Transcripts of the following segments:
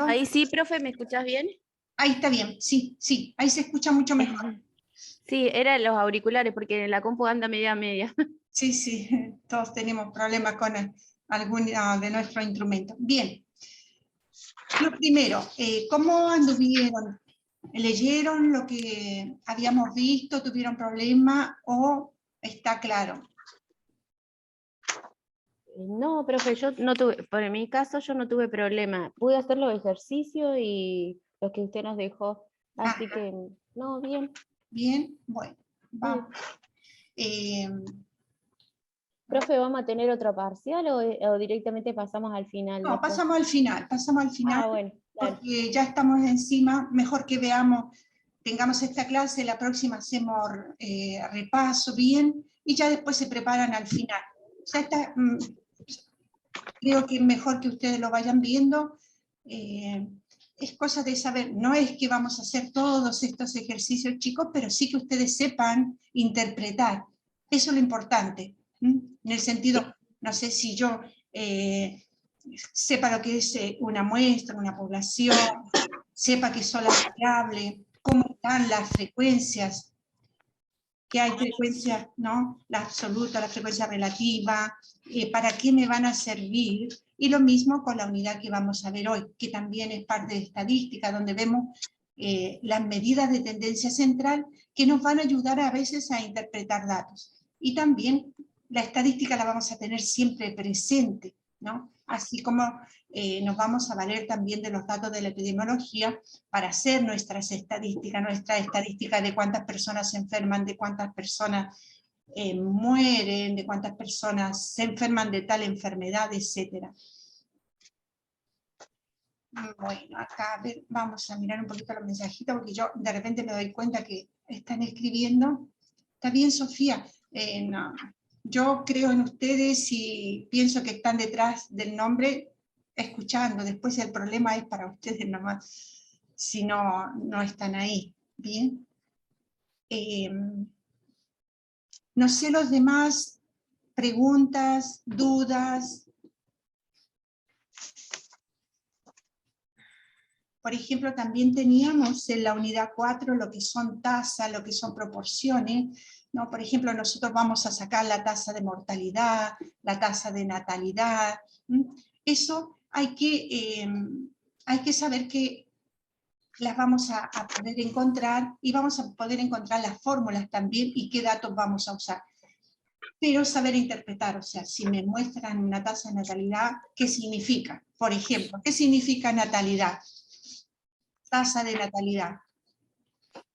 Ahí sí, profe, ¿me escuchás bien? Ahí está bien, sí, sí, ahí se escucha mucho mejor. Sí, eran los auriculares, porque la compu anda media media. Sí, sí, todos tenemos problemas con alguno de nuestros instrumentos. Bien, lo primero, ¿cómo anduvieron? ¿Leyeron lo que habíamos visto? ¿Tuvieron problemas o está claro? No, profe, yo no tuve, por mi caso yo no tuve problema. Pude hacer los ejercicios y los que usted nos dejó. Así Ajá, que, no, bien. bien, bueno, Sí. vamos. Eh, Profe, ¿vamos a tener otro parcial o directamente pasamos al final no, después? pasamos al final, Ah, bueno, dale. porque ya estamos encima, mejor que veamos, tengamos esta clase, la próxima hacemos repaso bien, y ya después se preparan al final. O sea, creo que es mejor que ustedes lo vayan viendo. Es cosa de saber, no es que vamos a hacer todos estos ejercicios, chicos, pero sí que ustedes sepan interpretar. Eso es lo importante. En el sentido, no sé si yo sepa lo que es una muestra, una población, sepa qué son las variables, cómo están las frecuencias, que hay frecuencias, ¿no? La absoluta, la frecuencia relativa, para qué me van a servir, y lo mismo con la unidad que vamos a ver hoy, que también es parte de estadística, donde vemos las medidas de tendencia central que nos van a ayudar a veces a interpretar datos. Y también la estadística la vamos a tener siempre presente, ¿no? Así como nos vamos a valer también de los datos de la epidemiología para hacer nuestra estadística de cuántas personas se enferman, de cuántas personas mueren, de cuántas personas se enferman de tal enfermedad, etc. Bueno, acá a ver, vamos a mirar un poquito los mensajitos, porque yo de repente me doy cuenta que están escribiendo. Está bien, Sofía. No. Yo creo en ustedes y pienso que están detrás del nombre escuchando. Después el problema es para ustedes nomás, si no, no están ahí. Bien. No sé los demás, preguntas, dudas. Por ejemplo, también teníamos en la unidad 4 lo que son tasas, lo que son proporciones, ¿no? Por ejemplo, nosotros vamos a sacar la tasa de mortalidad, la tasa de natalidad. Eso hay que saber que las vamos a poder encontrar, y vamos a poder encontrar las fórmulas también y qué datos vamos a usar. Pero saber interpretar, o sea, si me muestran una tasa de natalidad, ¿qué significa? Por ejemplo, ¿qué significa natalidad? Tasa de natalidad.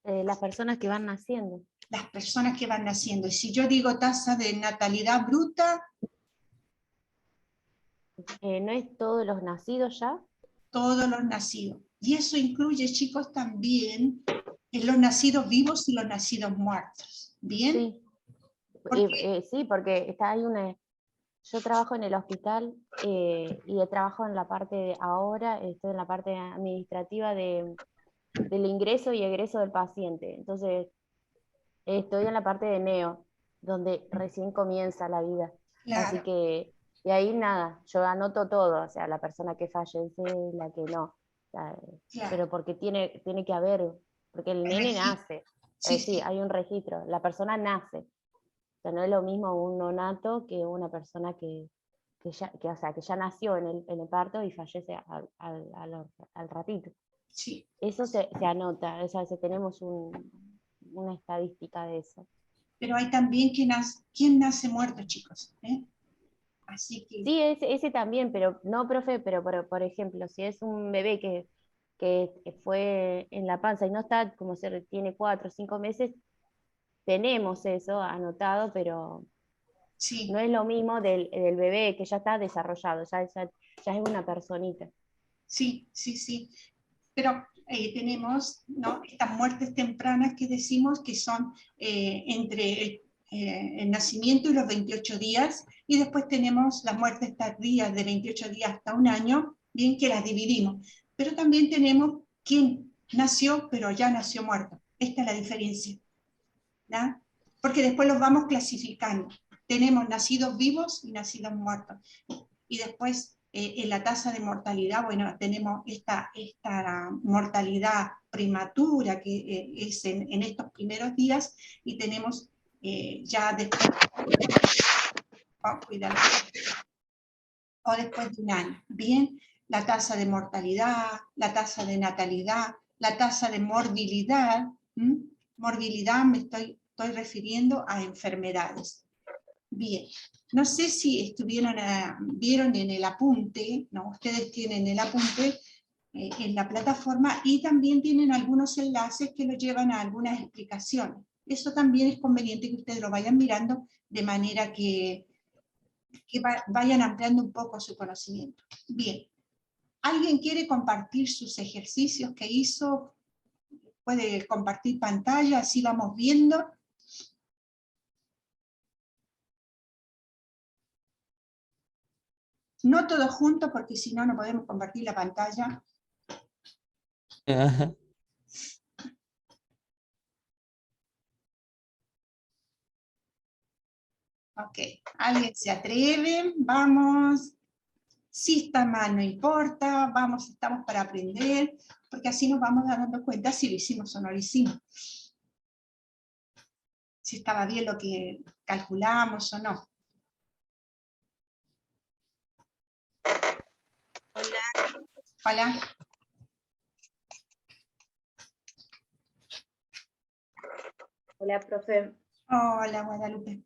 Las personas que van naciendo. Las personas que van naciendo. Y si yo digo tasa de natalidad bruta, ¿No es todos los nacidos ya? todos los nacidos. Y eso incluye, chicos, también los nacidos vivos y los nacidos muertos. ¿Bien? Sí, Porque, sí, porque está ahí una. Yo trabajo en el hospital y trabajo en la parte, ahora estoy en la parte administrativa del ingreso y egreso del paciente. Entonces, estoy en la parte de neo, donde recién comienza la vida. Así claro, que, y ahí nada, yo anoto todo, o sea, la persona que fallece, la que no. O sea, claro, pero porque tiene que haber, porque el el nene registro. nace. Sí, Sí, sí, hay un registro, la persona nace. O sea, no es lo mismo un nonato que una persona o sea, que ya nació en el parto y fallece al ratito. sí. Eso se anota, o sea, tenemos una estadística de eso. Pero hay también quien nace muerto, chicos. Así que, Sí, ese también, pero no, profe, pero por ejemplo, si es un bebé que fue en la panza y no está, como tiene 4 o 5 meses, tenemos eso anotado, pero no sí, es lo mismo del bebé que ya está desarrollado, ya es una personita. sí, sí, sí. Pero tenemos, ¿no?, estas muertes tempranas que decimos que son entre el nacimiento y los 28 días, y después tenemos las muertes tardías de 28 días hasta un año, bien, que las dividimos. Pero también tenemos quien nació, pero ya nació muerto. Esta es la diferencia, ¿no? Porque después los vamos clasificando. Tenemos nacidos vivos y nacidos muertos. Y después En la tasa de mortalidad, bueno, tenemos esta mortalidad prematura que es en estos primeros días, y tenemos ya después, cuidado, o después de un año. Bien, la tasa de mortalidad, la tasa de natalidad, la tasa de morbilidad. Morbilidad me estoy refiriendo a enfermedades. Bien, no sé si vieron en el apunte, ¿no? Ustedes tienen el apunte en la plataforma, y también tienen algunos enlaces que los llevan a algunas explicaciones. Eso también es conveniente que ustedes lo vayan mirando, de manera que vayan ampliando un poco su conocimiento. Bien, ¿alguien quiere compartir sus ejercicios que hizo? Puede compartir pantalla, así vamos viendo. No todos juntos, porque si no, no podemos compartir la pantalla. Ajá. Ok, ¿alguien se atreve? Vamos. Si está mal, no importa, vamos, estamos para aprender, porque así nos vamos dando cuenta si lo hicimos o no lo hicimos. Si estaba bien lo que calculamos o no. Hola. Hola. Hola, profe. Hola, Guadalupe.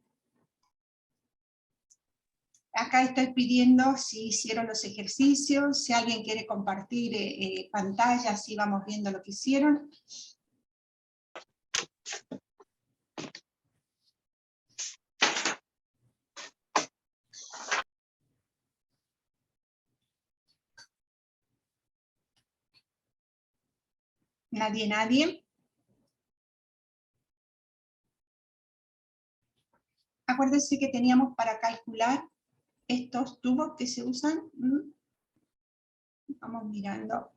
Acá estoy pidiendo si hicieron los ejercicios, si alguien quiere compartir pantalla, así vamos viendo lo que hicieron. Nadie. Acuérdense que teníamos para calcular estos tubos que se usan. Vamos mirando.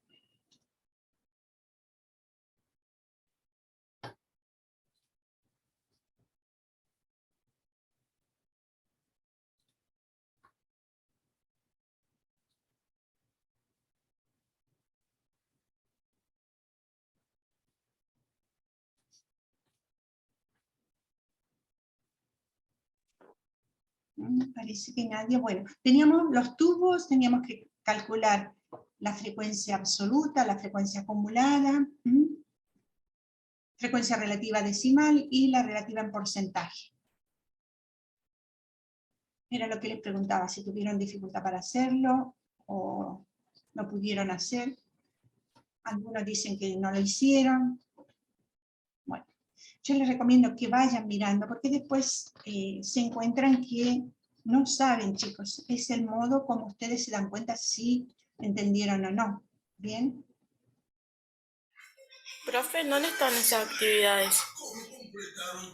Parece que nadie. Bueno, teníamos los tubos, teníamos que calcular la frecuencia absoluta, la frecuencia acumulada, frecuencia relativa decimal y la relativa en porcentaje. Era lo que les preguntaba, si tuvieron dificultad para hacerlo o no pudieron hacer. Algunos dicen que no lo hicieron. Bueno, yo les recomiendo que vayan mirando, porque después se encuentran que no saben, chicos. Es el modo como ustedes se dan cuenta si entendieron o no. ¿Bien? Profe, ¿dónde están esas actividades?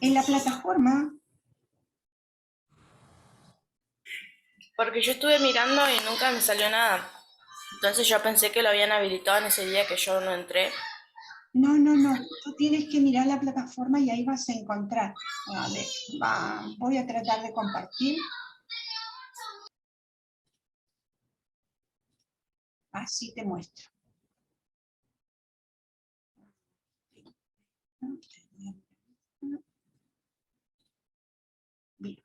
En la plataforma, Porque yo estuve mirando y nunca me salió nada. Entonces yo pensé que lo habían habilitado en ese día que yo no entré. no. Tú tienes que mirar la plataforma y ahí vas a encontrar. A ver, voy a tratar de compartir. Así te muestro. Bien.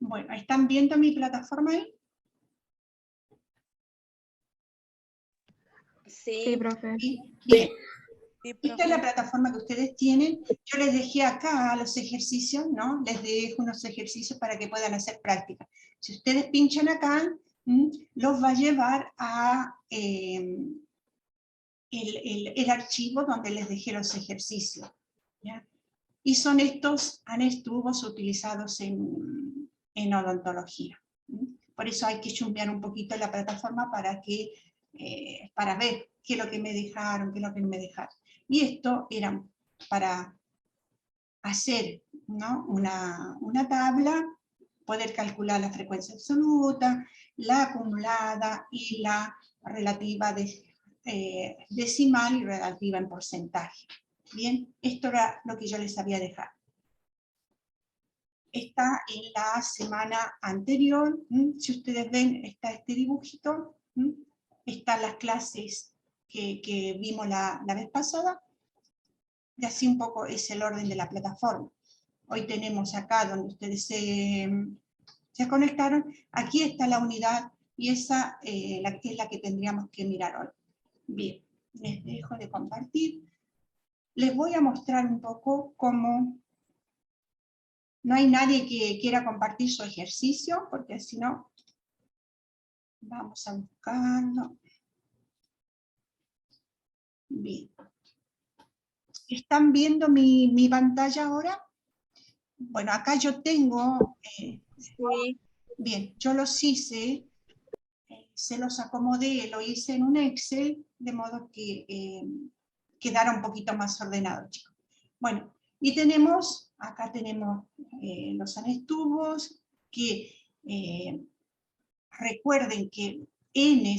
Bueno, ¿están viendo mi plataforma ahí? Sí, profe. Sí. Bien. Sí, Esta es la plataforma que ustedes tienen. Yo les dejé acá los ejercicios, ¿no? Les dejo unos ejercicios para que puedan hacer práctica. Si ustedes pinchan acá, los va a llevar a el archivo donde les dejé los ejercicios, ¿ya? Y son estos anestubos utilizados en odontología. Por eso hay que chumbear un poquito la plataforma para ver qué es lo que me dejaron, qué es lo que no me dejaron. Y esto era para hacer, ¿no? una tabla, poder calcular la frecuencia absoluta, la acumulada y la relativa decimal y relativa en porcentaje. Bien, esto era lo que yo les había dejado. está en la semana anterior. Si ustedes ven, está este dibujito, están las clases que vimos la vez pasada, y así un poco es el orden de la plataforma. Hoy tenemos acá donde ustedes se conectaron, aquí está la unidad, y esa es la que tendríamos que mirar hoy. Bien, les dejo de compartir. Les voy a mostrar un poco cómo... No hay nadie que quiera compartir su ejercicio, porque si no, vamos a buscarlo. Bien. ¿Están viendo mi pantalla ahora? Bueno, acá yo tengo... Sí. Bien, yo los hice, se los acomodé, lo hice en un Excel, de modo que quedara un poquito más ordenado, chicos. Bueno, y tenemos, acá tenemos los anestubos, que recuerden que N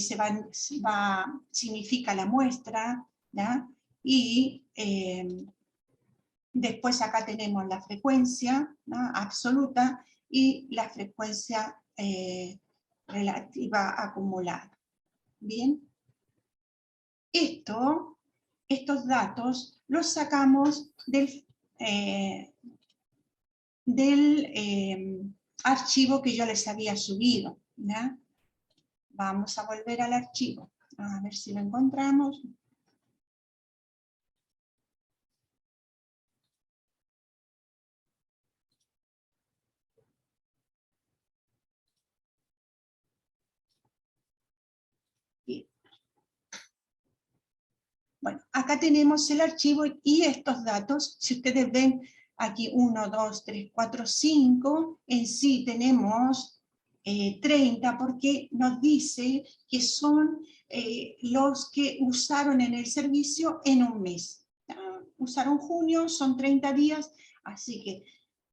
significa la muestra, ¿ya? Y después acá tenemos la frecuencia, ¿no?, absoluta, y la frecuencia relativa acumulada. Bien. Estos datos los sacamos del archivo que yo les había subido, ¿ya? Vamos a volver al archivo, a ver si lo encontramos. Bien. Bueno, acá tenemos el archivo y estos datos, si ustedes ven aquí 1, 2, 3, 4, 5, en sí tenemos 30 porque nos dice que son los que usaron en el servicio en un mes. Usaron junio, son 30 días, así que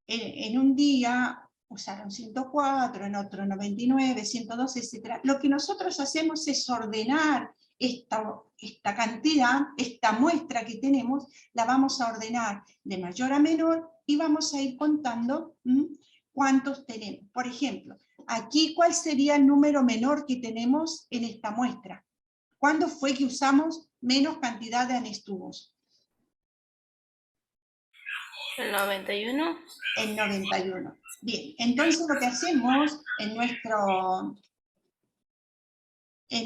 en un día usaron 104, en otro 99, 112, etc. Lo que nosotros hacemos es ordenar esta cantidad, esta muestra que tenemos, la vamos a ordenar de mayor a menor y vamos a ir contando cuántos tenemos. Por ejemplo, aquí, ¿cuál sería el número menor que tenemos en esta muestra? ¿Cuándo fue que usamos menos cantidad de anestubos? ¿El 91? El 91. Bien, entonces lo que hacemos en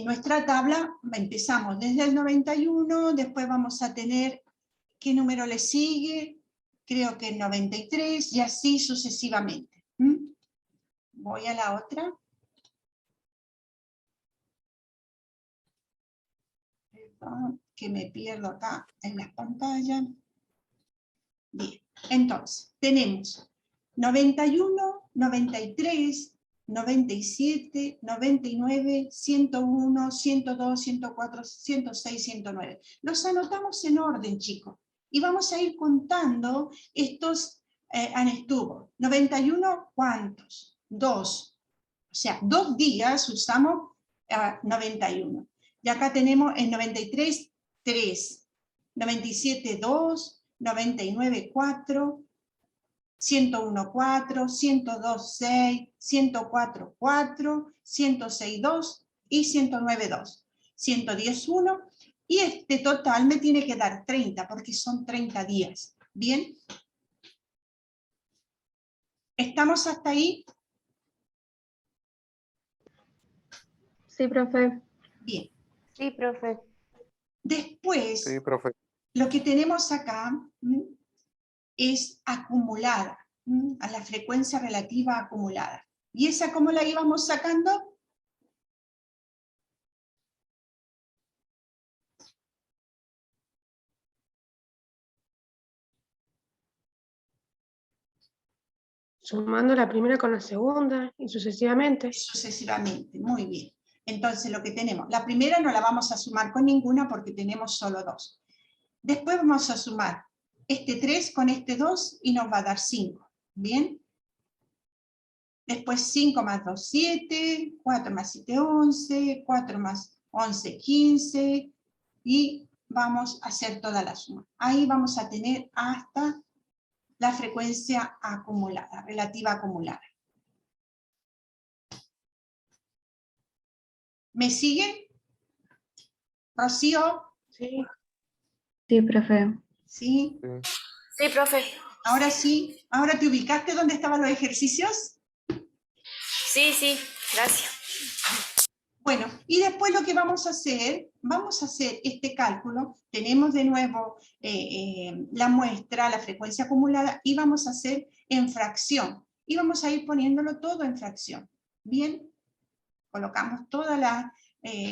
nuestra tabla, empezamos desde el 91, después vamos a tener, ¿qué número le sigue? Creo que el 93, y así sucesivamente. Voy a la otra. Perdón, que me pierdo acá en las pantallas. Bien, entonces, tenemos 91, 93, 97, 99, 101, 102, 104, 106, 109. Los anotamos en orden, chicos. Y vamos a ir contando estos anestubos. 91, ¿cuántos? 2. O sea, 2 días usamos 91. Y acá tenemos el 93, 3. 97, 2. 99, 4. 101, 4, 102, 6, 104, 4, 106, 2 y 109, 2. 110, 1, y este total me tiene que dar 30, porque son 30 días. ¿Bien? ¿Estamos hasta ahí? Sí, profe. Bien. Sí, profe. Después, Sí, profe. lo que tenemos acá es acumulada, a la frecuencia relativa acumulada. ¿Y esa cómo la íbamos sacando? Sumando la primera con la segunda y sucesivamente. Sucesivamente, muy bien. Entonces lo que tenemos, la primera no la vamos a sumar con ninguna porque tenemos solo 2. Después vamos a sumar este 3 con este 2 y nos va a dar 5. ¿Bien? Después 5 más 2, 7, 4 más 7, 11, 4 más 11, 15, y vamos a hacer toda la suma. Ahí vamos a tener hasta la frecuencia acumulada, relativa acumulada. ¿Me siguen? ¿Rocío? Sí. Sí, profe. ¿Sí? Sí, profe. Ahora sí. ¿Ahora te ubicaste dónde estaban los ejercicios? Sí, sí, gracias. Bueno, y después lo que vamos a hacer este cálculo, tenemos de nuevo la muestra, la frecuencia acumulada, y vamos a hacer en fracción, y vamos a ir poniéndolo todo en fracción. Bien, colocamos todos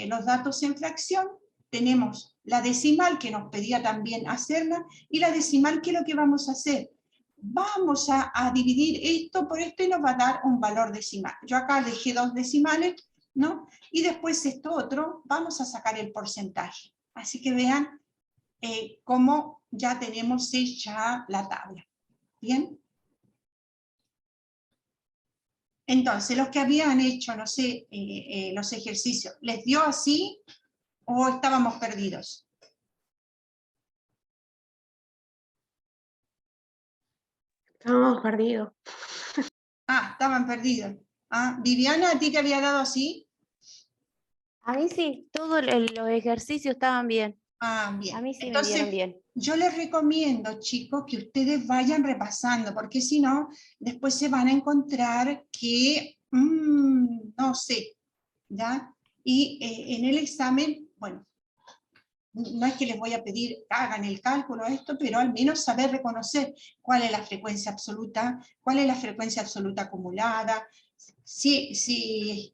los datos en fracción, tenemos la decimal que nos pedía también hacerla, y la decimal, ¿qué es lo que vamos a hacer? Vamos a dividir esto por esto y nos va a dar un valor decimal. Yo acá dejé 2 decimales, ¿no? Y después esto otro, vamos a sacar el porcentaje. Así que vean cómo ya tenemos hecha la tabla. ¿Bien? Entonces, los que habían hecho, no sé, los ejercicios, ¿les dio así o estábamos perdidos? Estábamos perdidos. Ah, estaban perdidos. Ah, Viviana, ¿a ti te había dado así? A mí sí, todos los ejercicios estaban bien. Ah, bien. A mí sí me Entonces, dieron bien. yo les recomiendo, chicos, que ustedes vayan repasando, porque si no, después se van a encontrar que, no sé, ¿ya? Y en el examen, bueno, no es que les voy a pedir que hagan el cálculo esto, pero al menos saber reconocer cuál es la frecuencia absoluta, cuál es la frecuencia absoluta acumulada, si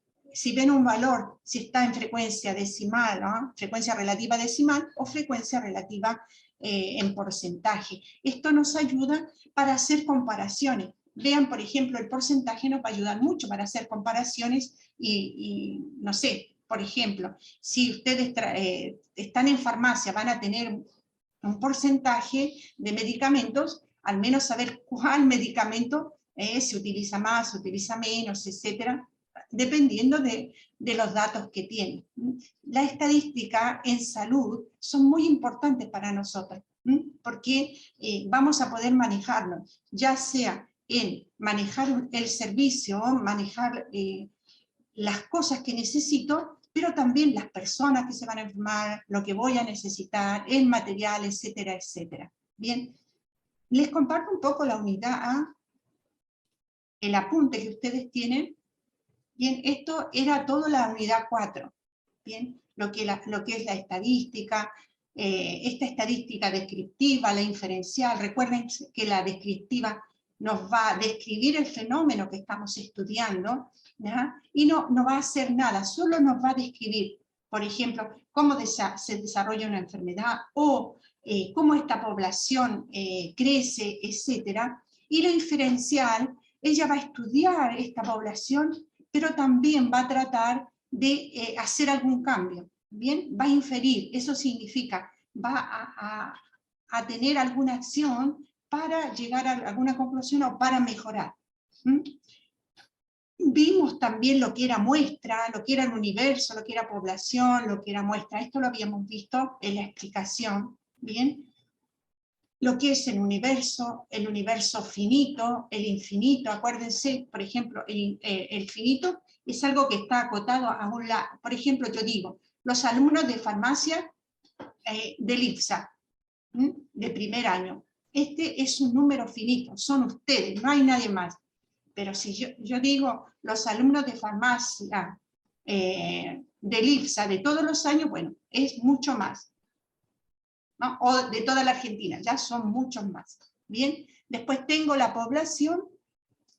ven un valor, si está en frecuencia decimal, ¿no? Frecuencia relativa decimal o frecuencia relativa en porcentaje. Esto nos ayuda para hacer comparaciones. Vean, por ejemplo, el porcentaje nos va a ayudar mucho para hacer comparaciones y no sé, por ejemplo, si ustedes están en farmacia, van a tener un porcentaje de medicamentos, al menos saber cuál medicamento se utiliza más, se utiliza menos, etcétera, dependiendo de los datos que tienen. La estadística en salud son muy importantes para nosotros, porque vamos a poder manejarlo, ya sea en manejar el servicio, manejar las cosas que necesito, pero también las personas que se van a enfermar, lo que voy a necesitar, el material, etcétera, etcétera. Bien, les comparto un poco la unidad A, el apunte que ustedes tienen. Bien, esto era todo la unidad 4. Bien, lo que es la estadística, esta estadística descriptiva, la inferencial. Recuerden que la descriptiva nos va a describir el fenómeno que estamos estudiando, ¿ya? Y no va a hacer nada, solo nos va a describir, por ejemplo, cómo se desarrolla una enfermedad o cómo esta población crece, etc. Y la inferencial, ella va a estudiar esta población, pero también va a tratar de hacer algún cambio, ¿bien? Va a inferir, eso significa, va a tener alguna acción para llegar a alguna conclusión o para mejorar. Vimos también lo que era muestra, lo que era el universo, lo que era población, lo que era muestra. Esto lo habíamos visto en la explicación, ¿bien? Lo que es el universo finito, el infinito. Acuérdense, por ejemplo, el finito es algo que está acotado a un lado. Por ejemplo, yo digo, los alumnos de farmacia del IPSA, de primer año, este es un número finito, son ustedes, no hay nadie más. Pero si yo digo los alumnos de farmacia del IPSA de todos los años, bueno, es mucho más, ¿no? O de toda la Argentina, ya son muchos más. Bien, después tengo la población,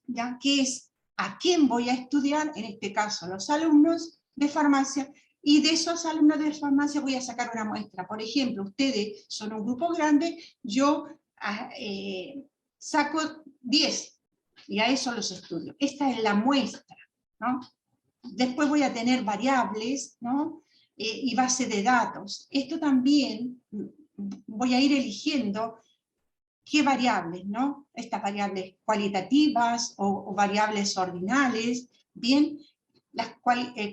ya que es a quién voy a estudiar, en este caso los alumnos de farmacia, y de esos alumnos de farmacia voy a sacar una muestra. Por ejemplo, ustedes son un grupo grande, yo saco 10, y a eso los estudio. Esta es la muestra, ¿no? Después voy a tener variables, ¿no? Y base de datos. Esto también voy a ir eligiendo qué variables, ¿no? Estas variables cualitativas o variables ordinales, bien, las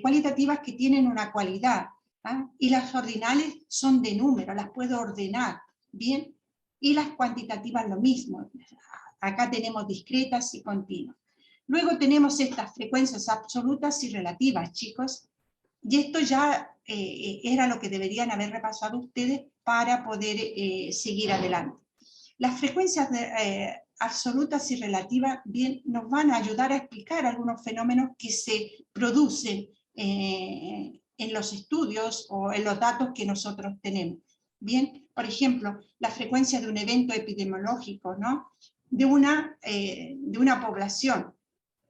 cualitativas que tienen una cualidad, ¿ah? Y las ordinales son de número, las puedo ordenar, bien, y las cuantitativas lo mismo. Acá tenemos discretas y continuas. Luego tenemos estas frecuencias absolutas y relativas, chicos. Y esto ya era lo que deberían haber repasado ustedes para poder seguir adelante. Las frecuencias absolutas y relativas bien, nos van a ayudar a explicar algunos fenómenos que se producen en los estudios o en los datos que nosotros tenemos. Bien, por ejemplo, la frecuencia de un evento epidemiológico, ¿no? de una población.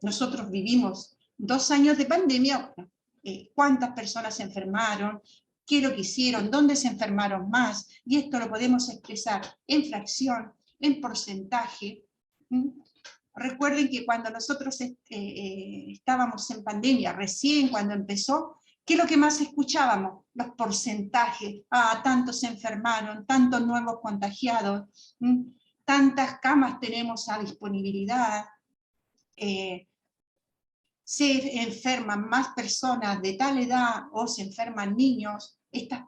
Nosotros vivimos 2 años de pandemia, cuántas personas se enfermaron, qué es lo que hicieron, dónde se enfermaron más, y esto lo podemos expresar en fracción, en porcentaje. Recuerden que cuando nosotros estábamos en pandemia, recién cuando empezó, ¿qué es lo que más escuchábamos? Los porcentajes. Tantos se enfermaron, tantos nuevos contagiados, tantas camas tenemos a disponibilidad, se enferman más personas de tal edad o se enferman niños, estas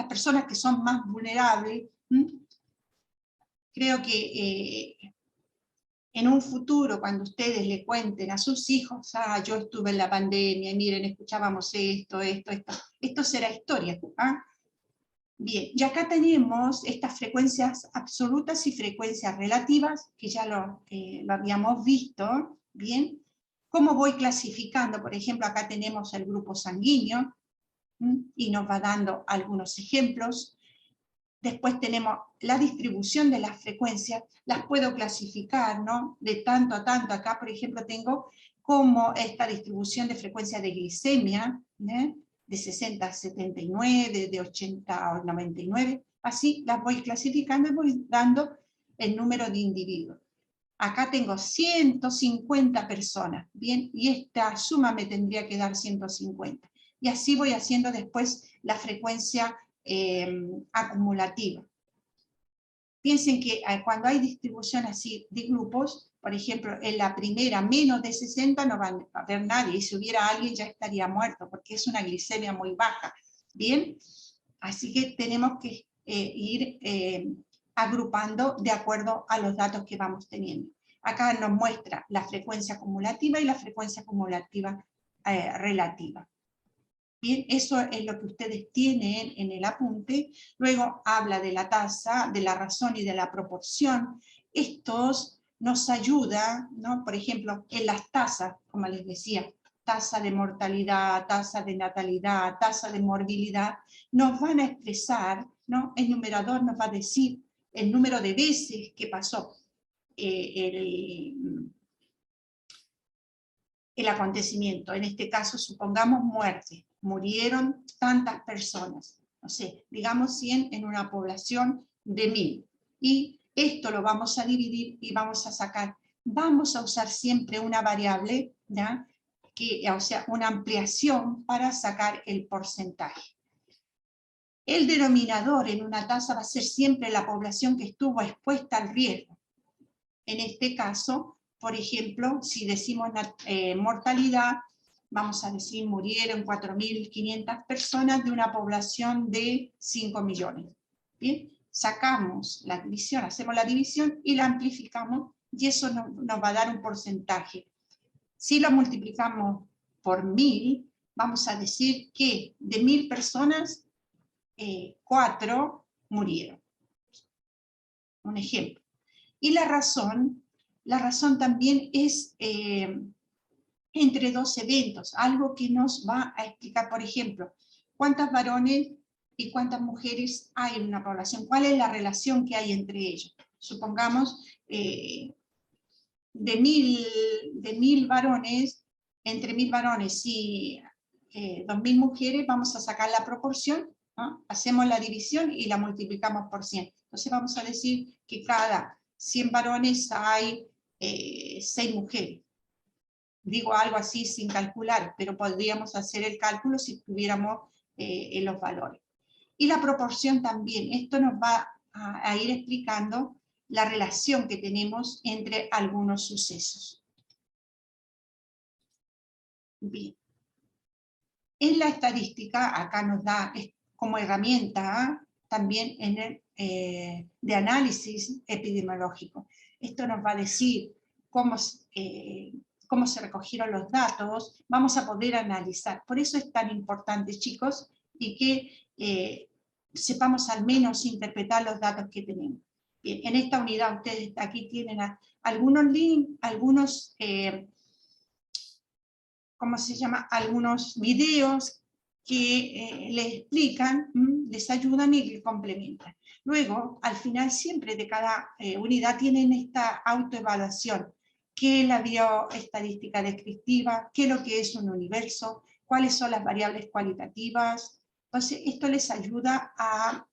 personas que son más vulnerables. Creo que en un futuro, cuando ustedes le cuenten a sus hijos, yo estuve en la pandemia, y miren, escuchábamos esto será historia. Bien, y acá tenemos estas frecuencias absolutas y frecuencias relativas, que ya lo habíamos visto, bien. ¿Cómo voy clasificando? Por ejemplo, acá tenemos el grupo sanguíneo, y nos va dando algunos ejemplos. Después tenemos la distribución de las frecuencias, las puedo clasificar, ¿no? De tanto a tanto. Acá, por ejemplo, tengo como esta distribución de frecuencia de glicemia, de 60 a 79, de 80 a 99, así las voy clasificando y voy dando el número de individuos. Acá tengo 150 personas, bien, y esta suma me tendría que dar 150. Y así voy haciendo después la frecuencia acumulativa. Piensen que cuando hay distribución así de grupos, por ejemplo, en la primera menos de 60 no va a haber nadie, y si hubiera alguien ya estaría muerto, porque es una glicemia muy baja, ¿bien? Así que tenemos que ir agrupando de acuerdo a los datos que vamos teniendo. Acá nos muestra la frecuencia acumulativa y la frecuencia acumulativa relativa. Bien, eso es lo que ustedes tienen en el apunte. Luego habla de la tasa, de la razón y de la proporción. Estos nos ayudan, ¿no? Por ejemplo, en las tasas, como les decía, tasa de mortalidad, tasa de natalidad, tasa de morbilidad, nos van a expresar, ¿no? El numerador nos va a decir el número de veces que pasó el acontecimiento. En este caso, supongamos muerte. Murieron tantas personas. No sé, digamos 100 en una población de 1000. Y esto lo vamos a dividir y vamos a sacar. Vamos a usar siempre una variable, ¿ya? O sea, una ampliación para sacar el porcentaje. El denominador en una tasa va a ser siempre la población que estuvo expuesta al riesgo. En este caso, por ejemplo, si decimos mortalidad, vamos a decir murieron 4.500 personas de una población de 5 millones. Bien, sacamos la división, hacemos la división y la amplificamos, y eso nos va a dar un porcentaje. Si lo multiplicamos por 1000, vamos a decir que de 1000 personas, 4 murieron. Un ejemplo. Y la razón también es entre dos eventos, algo que nos va a explicar, por ejemplo, cuántos varones y cuántas mujeres hay en una población, cuál es la relación que hay entre ellos. Supongamos, de 1000 varones, entre 1000 varones y 2000 mujeres, vamos a sacar la proporción, ¿no? Hacemos la división y la multiplicamos por 100. Entonces vamos a decir que cada 100 varones hay 6 mujeres. Digo algo así sin calcular, pero podríamos hacer el cálculo si tuviéramos los valores. Y la proporción también, esto nos va a ir explicando la relación que tenemos entre algunos sucesos. Bien. En la estadística, acá nos da como herramienta también de análisis epidemiológico. Esto nos va a decir cómo se recogieron los datos, vamos a poder analizar. Por eso es tan importante, chicos, y que sepamos al menos interpretar los datos que tenemos. Bien, en esta unidad ustedes aquí tienen algunos links, algunos, ¿cómo se llama? Algunos videos que les explican, les ayudan y les complementan. Luego, al final siempre de cada unidad tienen esta autoevaluación. ¿Qué es la bioestadística descriptiva? ¿Qué es lo que es un universo? ¿Cuáles son las variables cualitativas? Entonces, esto les ayuda a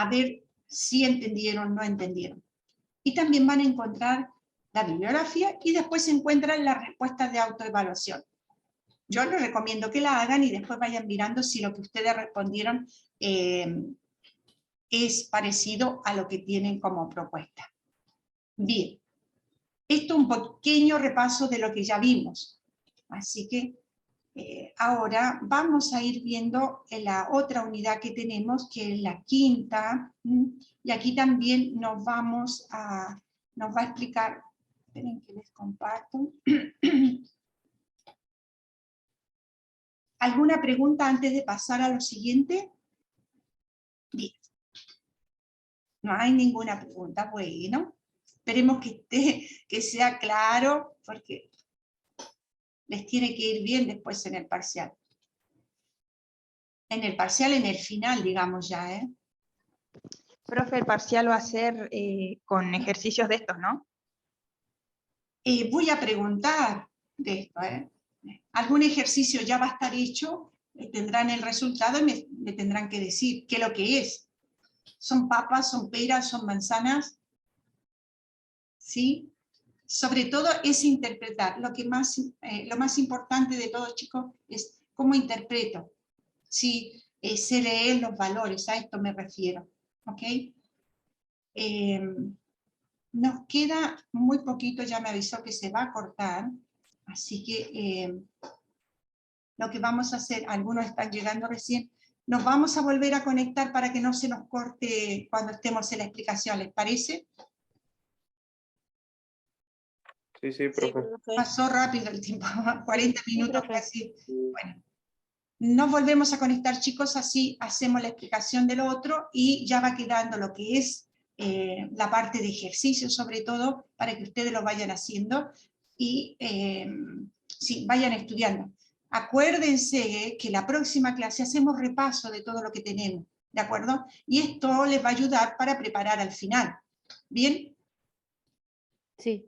ver si entendieron o no entendieron. Y también van a encontrar la bibliografía y después se encuentran las respuestas de autoevaluación. Yo les recomiendo que la hagan y después vayan mirando si lo que ustedes respondieron es parecido a lo que tienen como propuesta. Bien, esto es un pequeño repaso de lo que ya vimos. Así que ahora vamos a ir viendo la otra unidad que tenemos, que es la quinta, y aquí también nos va a explicar, esperen que les comparto. ¿Alguna pregunta antes de pasar a lo siguiente? Bien. No hay ninguna pregunta, bueno. Esperemos que sea claro, porque les tiene que ir bien después en el parcial. En el parcial, en el final, digamos ya, ¿eh? Profe, el parcial va a ser con ejercicios de estos, ¿no? Voy a preguntar de esto, ¿eh? Algún ejercicio ya va a estar hecho, tendrán el resultado y me tendrán que decir qué es lo que es. ¿Son papas, son peras, son manzanas? ¿Sí? Sobre todo es interpretar. Lo más importante de todo, chicos, es cómo interpreto. Sí, sé leer los valores, a esto me refiero. ¿Ok? Nos queda muy poquito, ya me avisó que se va a cortar, así que lo que vamos a hacer, algunos están llegando recién, nos vamos a volver a conectar para que no se nos corte cuando estemos en la explicación, ¿les parece? Sí, profe. Pasó rápido el tiempo, 40 minutos profe. casi. Bueno, nos volvemos a conectar, chicos, así hacemos la explicación del otro y ya va quedando lo que es la parte de ejercicio, sobre todo, para que ustedes lo vayan haciendo y sí, vayan estudiando. Acuérdense que la próxima clase hacemos repaso de todo lo que tenemos, ¿de acuerdo? Y esto les va a ayudar para preparar al final. ¿Bien? Sí.